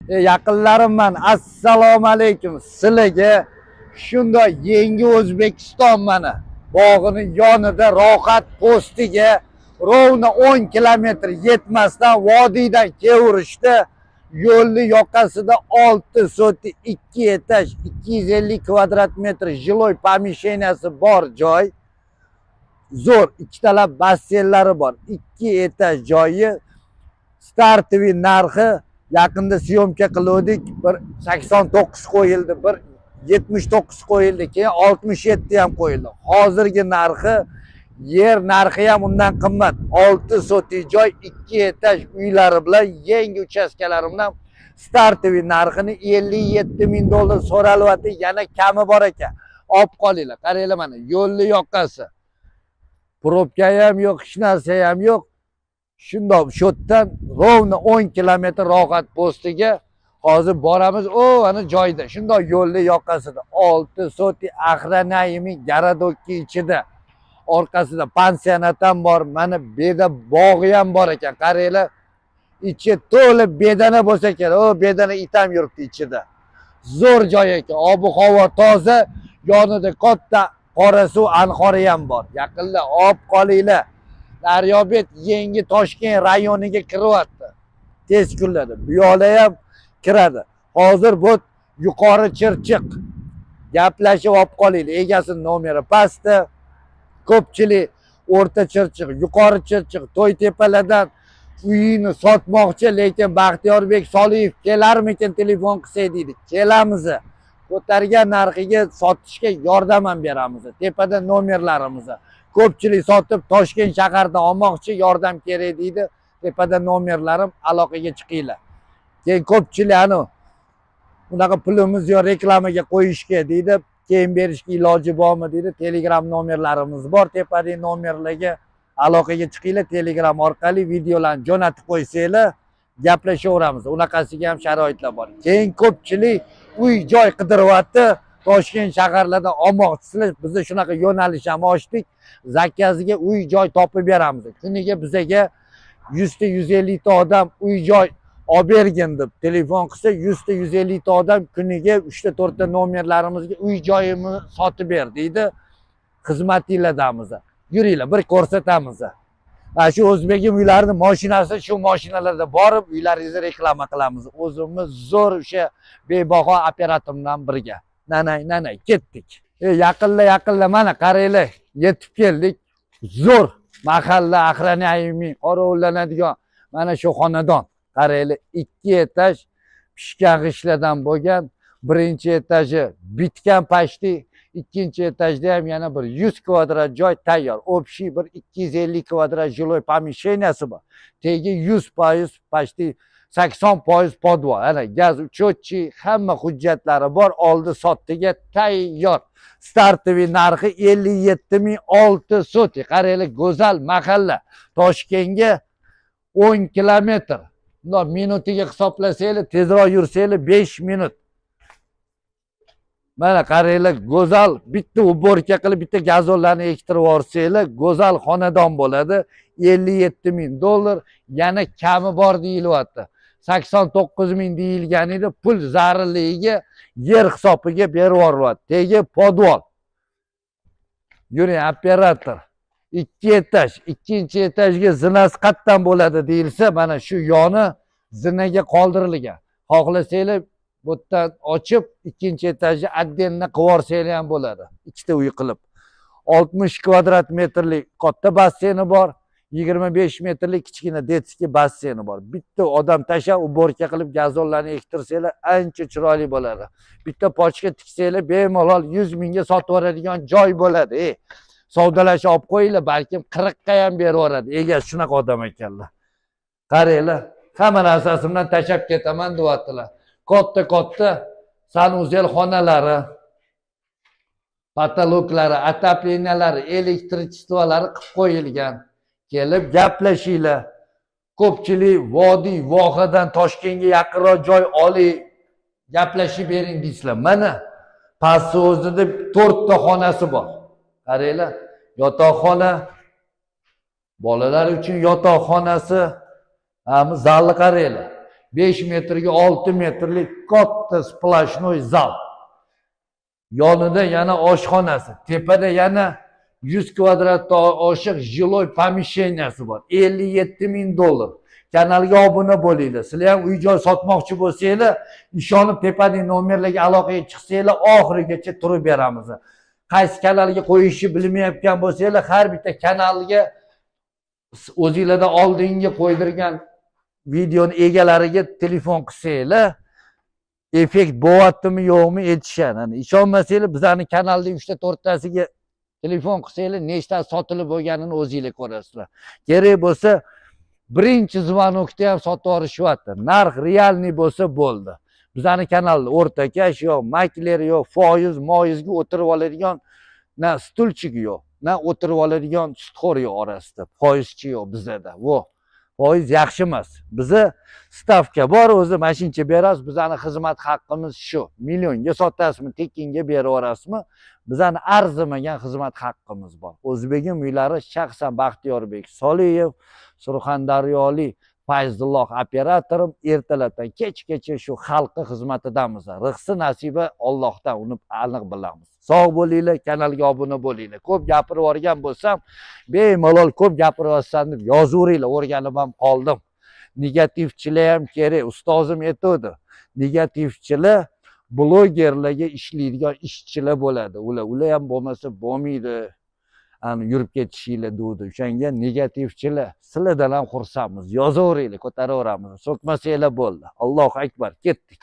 Yaqinlarim, assalomu alaykum. Sizlarga shunday yangi O'zbekiston mana bog'ini yonida rohat postiga rovna 10 kilometr yetmasdan vodiydan kevrishdi. Yo'lni yoqasida 6 soti 2 etaj 250 kvadrat metr jiloy pomisheniyasi bor joy. Zo'r ikkitalab basseynlari bor. 2 etaj joyi. Startoviy narxi yaqinda syomka qildik. Bir 89 qo'yildi, bir 79 qo'yildi, keyin 67 ham qo'yildi. Hozirgi narxi, yer narxi ham undan qimmat. 6 soti joy, 2 etaj uylari bilan yangi uchastkalari bilan startoviy narxini 57 ming dollar so'ralyapti. Yana kami bor ekan. Olib qolinglar. Qaranglar mana yo'lni yoqasi. Probka ham yo'q, hech narsa ham yo'q. Shundoq shotdan rovna 10 kilometr rohat postiga hozir boramiz. Ana joyda. Shundoq yo'lni yoqasida 6 soti Axranaymi garadokki ichida. Orqasida pansionat ham bor. Mana beda bog'i ham bor ekan. Qaranglar. Ichi to'la bedana bo'lsa kerak. Bedana it ham yuribdi ichida. Zo'r joy ekan. Ob-havo toza, yonida katta Qorasuv anhori ham bor. Yaqinda olib qolinglar. Daryobet yangi Toshkent rayoniga kiryapti. Tez kunlarda bu yo'la ham kiradi. Hozir bu yuqori Chirchiq. Gaplashib olib qolinglar. Egasining nomeri pastda. Ko'pchilik o'rta Chirchiq, yuqori Chirchiq, To'ytepalardan uyini sotmoqchi, lekin Baxtiyorbek Soliyev kelarmikin telefon qilsak deydi. Kelamiz. Ko'targan narxiga sotishga yordam ham beramiz. Tepada nomerlarimiz. Ko'pchilik sotib Toshkent shaharda olmoqchi, yordam kerak deydi. Tepada nomerlarim, aloqaga chiqinglar. Keyin ko'pchilik bunaqa pulimiz yo'q, reklamaga qo'yishga deydi. Keyin berishga iloji bormi deydi. Telegram nomerlarimiz bor. Tepadagi nomerlarga aloqaga chiqinglar. Telegram orqali videolarni jo'natib qo'ysanglar, gaplashaveramiz. Unaqasiga ham sharoitlar bor. Keyin ko'pchilik uy joy qidiryapti. Toshkent shaharlarida olmoqchisizlar. Biz shunaqa yo'nalish ham ochdik. Zakazga uy joy topib beramiz. Kuniga bizaga 100 ta 150 ta odam uy joy olib bergin deb telefon qilsa, 100 ta 150 ta odam kuniga 3 ta 4 ta nomerlarimizga uy joyimni sotib ber deydi. Xizmatinglardamiz. Yuringlar, bir ko'rsatamiz. Shu o'zbegim uylarini mashinasi shu mashinalarda borib, uylaringizni reklama qilamiz. O'zimiz zo'r o'sha bebaho operator bilan birga. Nanay ketdik. Yaqinla mana qaranglar, yetib keldik. Zo'r mahalla Axranaymi qorovullanadigan mana shu xonadon. Qaranglar, 2 etaj pishgan g'ishladan bo'lgan, birinchi etaji bitgan pashti, ikkinchi etajda ham yana bir 100 kvadrat joy tayyor. Общий bir 250 kvadrat jiloy pomisheniyasi bor. Tegi 100% pashti 80% podvol. Ana gaz uchotchi, hamma hujjatlari bor, oldi sotdiga tayyor. Startoviy narxi 57.006 soti. Qaranglar, go'zal mahalla. Toshkentga 10 kilometr. Minutiga hisoblasanglar, tezroq yursanglar 5 minut. Mana qaranglar, go'zal bitta uborka qilib bitta gazollarni ektirib yuborsanglar, go'zal xonadon bo'ladi. 57 ming dollar, yana kami bor deyilyapti. 89 ming deyilgan edi, pul zarurligiga yer hisobiga berib yuboryapti. Tegi podvol. Yuring, operator. 2 etaj, ikkinchi etajga zinasi qatdan bo'ladi deyilsa, mana shu yoni zinaga qoldirilgan. Xohlasanglar bu yerdan ochib, ikkinchi etajni отдельно qilib yuborsanglar ham bo'ladi. Ikkita uy qilib. 60 kvadrat metrlik katta basseyni bor, 25 metrlik kichkina detskiy basseyni bor. Bitta odam tashlab, uborka qilib gazollarni ektirsanglar ancha chiroyli bo'ladi. Bitta pochka tiksanglar bemalol 100 mingga sotib yuboradigan joy bo'ladi. Savdolashib olib qo'yinglar, balkim 40 ga ham berib yuboradi. Egasi shunaqa odam ekanlar. Qaranglar, hamma narsasi bilan tashlab ketaman deyaptilar. Katta sanuzel xonalari, patologlari, отопленiyalari, elektrichестволari qilib qo'yilgan. Kelib gaplashinglar. Ko'pchilik vodiy, vohadan Toshkentga yaqinroq joy oling, gaplashib bering deysizlar. Mana pastda o'zida 4 ta xonasi bor. Qaranglar, yotoqxona, bolalar uchun yotoqxonasi, zalni qaranglar. 5 metrga 6 metrlik katta splashnoy zal. Yonida yana oshxonasi, tepada yana 100 kvadratga oshiq jiloy pomisheniyasi bor. 57 ming dollar. Kanalga obuna bo'linglar. Sizlar ham uy-joy sotmoqchi bo'lsanglar, ishonib tepaning nomerlarga aloqaga chiqsanglar, oxirigacha turib beramiz. Qaysi kanalga qo'yishni bilmayotgan bo'lsanglar, har bitta kanalga o'zingizlardan oldingi qo'ydirgan videoni egalariga telefon qilsanglar, effekt bo'lyaptimi yo'qmi aytishadi. Ishonmasanglar, bizning kanalda 3 ta 4 tasiga telefon qilsanglar, nechta sotilib bo'lganini o'zingizlar ko'rasizlar. Kerak bo'lsa, birinchi zvonokda ham sotib olishyapti. Narx realniy bo'lsa bo'ldi. Bizning kanalda o'rtakash yo'q, makler yo'q, moyizga o'tirib oladigan na stulchik yo'q, na o'tirib oladigan sutxo'r yo'q orasida. Foizchi yo'q bizda. Vo. Foiz yaxshi emas. Biza stavka bor, o'zi mashincha berasiz. Bizning xizmat haqqimiz shu. Millionga sotasizmi, tekinga beraverasizmi? Bizning arzimagan xizmat haqqimiz bor. O'zbegim uylari shaxsan Baxtiyorbek Soliyev, Surxondaryolik Fayzulloh operatorim, ertalabdan kechgacha shu xalqqa xizmatidamiz. Rixsi nasiba Allohdan, uni aniq bilamiz. Sog' bo'linglar, kanalga obuna bo'linglar. Ko'p gapirib o'rgan bo'lsam, bemalol ko'p gapiryapsan deb yozaveringlar, o'rganib ham qoldim. Negativchilar ham kerak, ustozim aytdi. Negativchilar blogerlarga ishlaydigan ishchilar bo'ladi. Ular ham bo'lmasa bo'lmaydi. Yurib ketishinglar dedi. O'shanga negativchilar, sizlardan ham xursandmiz. Yozaveringlar, ko'taraveramiz. So'kmasanglar bo'ldi. Allohu akbar, ketdik.